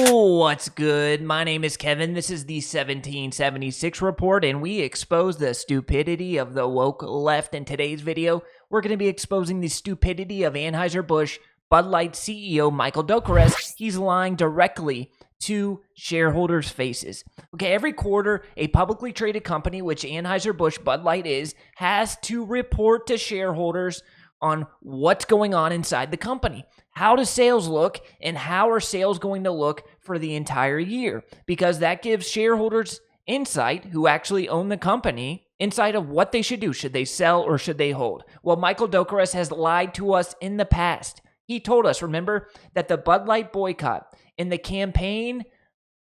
What's good? My name is Kevin. This is the 1776 report, and we expose the stupidity of the woke left. In today's video, we're going to be exposing the stupidity of Anhueser Busch Bud Light CEO Michael Dokeres. He's lying directly to shareholders' faces. Okay, every quarter, a publicly traded company, which Anhueser Busch Bud Light is, has to report to shareholders on what's going on inside the company. How do sales look, and how are sales going to look for the entire year? Because that gives shareholders insight, who actually own the company, insight of what they should do. Should they sell or should they hold? Well, Michael Dokeres has lied to us in the past. He told us, remember, that the Bud Light boycott in the campaign,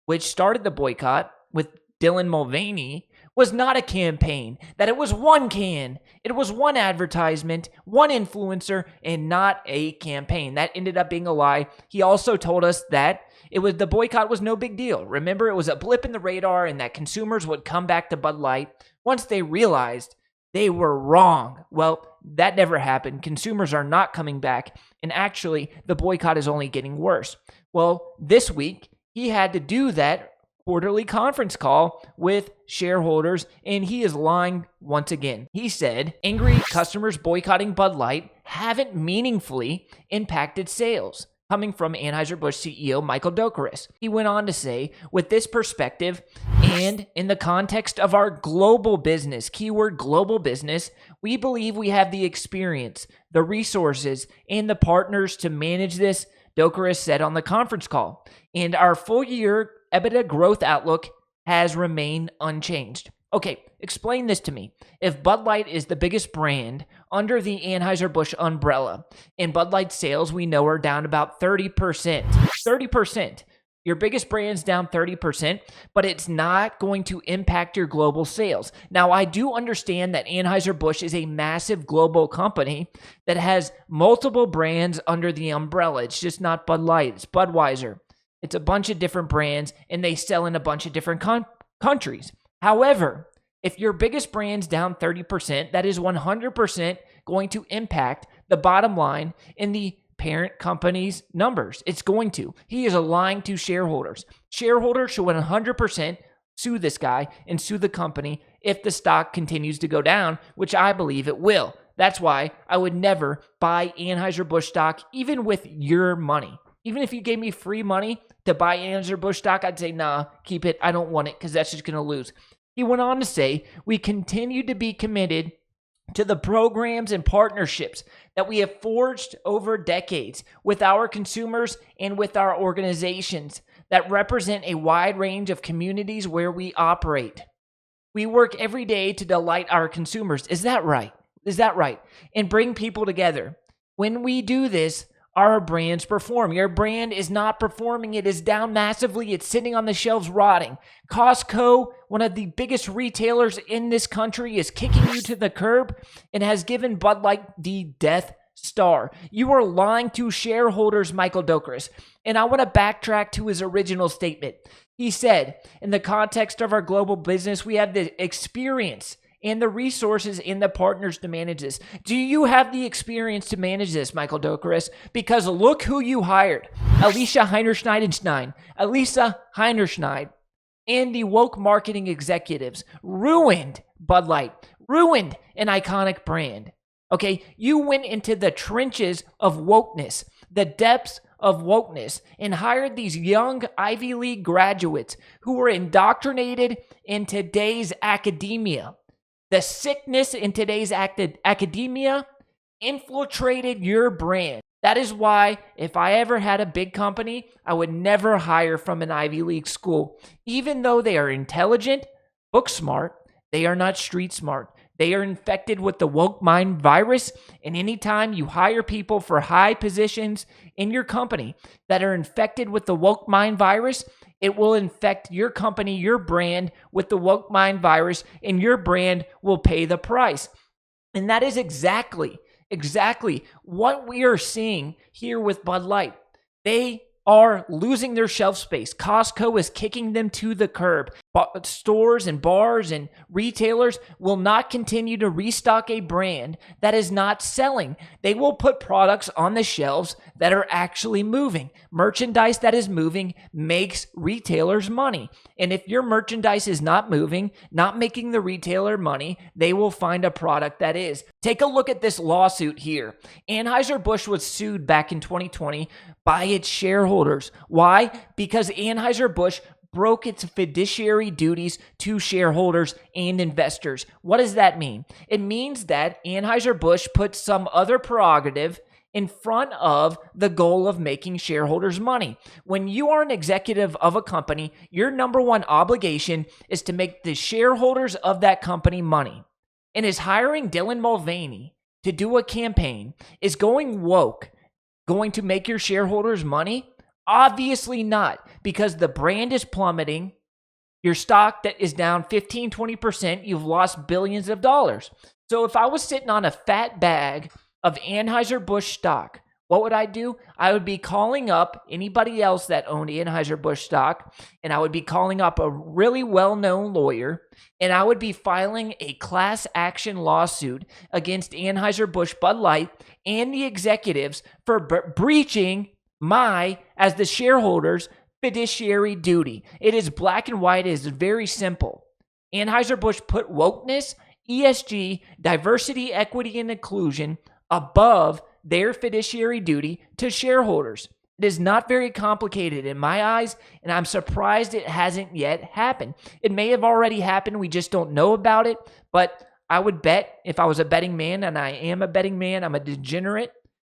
which started the boycott with Dylan Mulvaney, was not a campaign, that it was one can, it was one advertisement, one influencer, and not a campaign. That ended up being a lie. He also told us that the boycott was no big deal. Remember, it was a blip in the radar and that consumers would come back to Bud Light once they realized they were wrong. Well, that never happened. Consumers are not coming back, and actually, the boycott is only getting worse. Well, this week, he had to do that quarterly conference call with shareholders, and he is lying once again. He said angry customers boycotting Bud Light haven't meaningfully impacted sales, coming from Anhueser Busch CEO Michael Dokeres. He went on to say, with this perspective and in the context of our global business, keyword global business, we believe we have the experience, the resources, and the partners to manage this, Dokeres said on the conference call. And our full year EBITDA growth outlook has remained unchanged. Okay, explain this to me. If Bud Light is the biggest brand under the Anhueser Busch umbrella, and Bud Light sales we know are down about 30%. 30%. Your biggest brand's down 30%, but it's not going to impact your global sales. Now, I do understand that Anhueser Busch is a massive global company that has multiple brands under the umbrella. It's just not Bud Light, it's Budweiser. It's a bunch of different brands, and they sell in a bunch of different countries. However, if your biggest brand's down 30%, that is 100% going to impact the bottom line in the parent company's numbers. It's going to. He is lying to shareholders. Shareholders should 100% sue this guy and sue the company if the stock continues to go down, which I believe it will. That's why I would never buy Anhueser Busch stock, even with your money. Even if you gave me free money to buy Anhueser Busch stock, I'd say, nah, keep it. I don't want it because that's just going to lose. He went on to say, we continue to be committed to the programs and partnerships that we have forged over decades with our consumers and with our organizations that represent a wide range of communities where we operate. We work every day to delight our consumers. Is that right? Is that right? And bring people together. When we do this, our brands perform. Your brand is not performing. It is down massively. It's sitting on the shelves rotting. Costco, one of the biggest retailers in this country, is kicking you to the curb and has given Bud Light the death star. You are lying to shareholders, Michael Dokeres. And I want to backtrack to his original statement. He said, in the context of our global business, we have the experience and the resources and the partners to manage this. Do you have the experience to manage this, Michael Dokeres? Because look who you hired. Alicia Heinerschneid and the woke marketing executives ruined Bud Light, ruined an iconic brand. Okay, you went into the trenches of wokeness, the depths of wokeness, and hired these young Ivy League graduates who were indoctrinated in today's academia. The sickness in today's academia infiltrated your brand. That is why if I ever had a big company, I would never hire from an Ivy League school. Even though they are intelligent, book smart, they are not street smart. They are infected with the woke mind virus, and anytime you hire people for high positions in your company that are infected with the woke mind virus, it will infect your company, your brand with the woke mind virus, and your brand will pay the price. And that is exactly what we are seeing here with Bud Light. They are losing their shelf space. Costco is kicking them to the curb. stores and bars and retailers will not continue to restock a brand that is not selling. They will put products on the shelves that are actually moving. Merchandise that is moving makes retailers money. And if your merchandise is not moving, not making the retailer money, they will find a product that is. Take a look at this lawsuit here. Anhueser Busch was sued back in 2020 by its shareholders. Why? Because Anhueser Busch broke its fiduciary duties to shareholders and investors. What does that mean? It means that Anhueser Busch put some other prerogative in front of the goal of making shareholders money. When you are an executive of a company, your number one obligation is to make the shareholders of that company money. And is hiring Dylan Mulvaney to do a campaign, is going woke, going to make your shareholders money? Obviously not, because the brand is plummeting. Your stock that is down 15, 20%, you've lost billions of dollars. So if I was sitting on a fat bag of Anhueser Busch stock, what would I do? I would be calling up anybody else that owned Anhueser Busch stock, and I would be calling up a really well-known lawyer, and I would be filing a class action lawsuit against Anhueser Busch, Bud Light, and the executives for breaching as the shareholders, fiduciary duty. It is black and white. It is very simple. Anhueser Busch put wokeness, ESG, diversity, equity, and inclusion above their fiduciary duty to shareholders. It is not very complicated in my eyes, and I'm surprised it hasn't yet happened. It may have already happened. We just don't know about it, but I would bet, if I was a betting man, and I am a betting man, I'm a degenerate,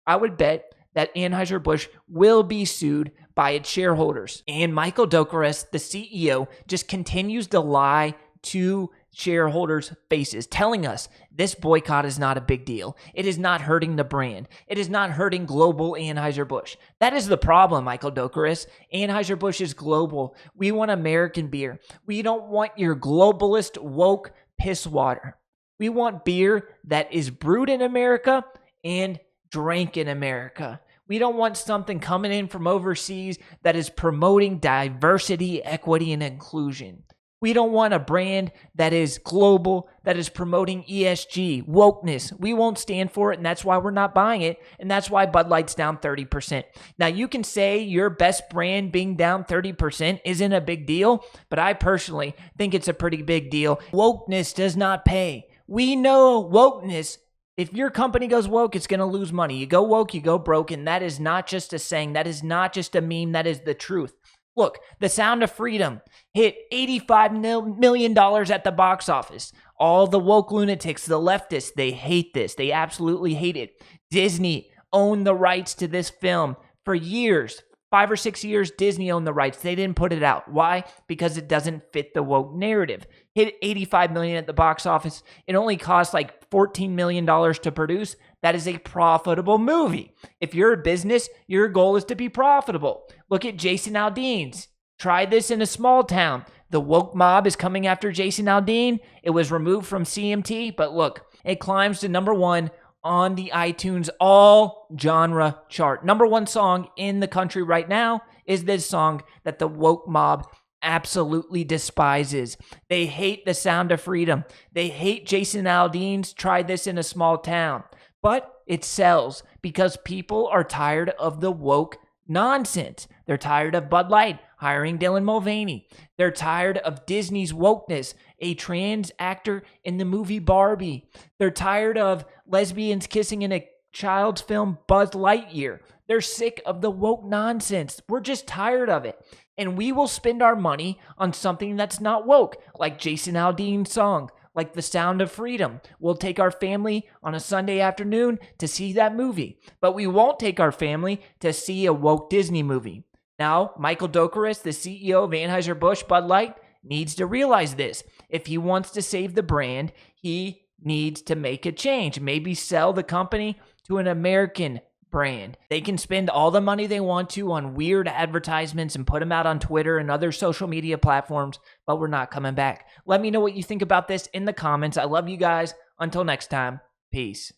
I would bet that Anhueser Busch will be sued by its shareholders. And Michael Dougherty, the CEO, just continues to lie to shareholders' faces, telling us this boycott is not a big deal. It is not hurting the brand. It is not hurting global Anhueser Busch. That is the problem, Michael Dougherty. Anhueser Busch is global. We want American beer. We don't want your globalist woke piss water. We want beer that is brewed in America and drank in America. We don't want something coming in from overseas that is promoting diversity, equity, and inclusion. We don't want a brand that is global, that is promoting ESG, wokeness. We won't stand for it, and that's why we're not buying it, and that's why Bud Light's down 30%. Now, you can say your best brand being down 30% isn't a big deal, but I personally think it's a pretty big deal. Wokeness does not pay. We know wokeness. If your company goes woke, it's going to lose money. You go woke, you go broke, and that is not just a saying. That is not just a meme. That is the truth. Look, The Sound of Freedom hit $85 million at the box office. All the woke lunatics, the leftists, they hate this. They absolutely hate it. Disney owned the rights to this film for years. 5 or 6 years, Disney owned the rights. They didn't put it out. Why? Because it doesn't fit the woke narrative. Hit $85 million at the box office. It only cost like $14 million to produce. That is a profitable movie. If you're a business, your goal is to be profitable. Look at Jason Aldean's. Try this in a small town. The woke mob is coming after Jason Aldean. It was removed from CMT, but look, it climbs to #1 on the iTunes all genre chart. #1 song in the country right now is this song that the woke mob absolutely despises. They hate The Sound of Freedom. They hate Jason Aldean's Try This in a Small Town. But it sells because people are tired of the woke nonsense. They're tired of Bud Light hiring Dylan Mulvaney. They're tired of Disney's wokeness, a trans actor in the movie Barbie. They're tired of lesbians kissing in a child's film Buzz Lightyear. They're sick of the woke nonsense. We're just tired of it. And we will spend our money on something that's not woke, like Jason Aldean's song, like The Sound of Freedom. We'll take our family on a Sunday afternoon to see that movie, but we won't take our family to see a woke Disney movie. Now, Michael Dougherty, the CEO of Anhueser Busch, Bud Light, needs to realize this. If he wants to save the brand, he needs to make a change. Maybe sell the company to an American brand. They can spend all the money they want to on weird advertisements and put them out on Twitter and other social media platforms, but we're not coming back. Let me know what you think about this in the comments. I love you guys. Until next time, peace.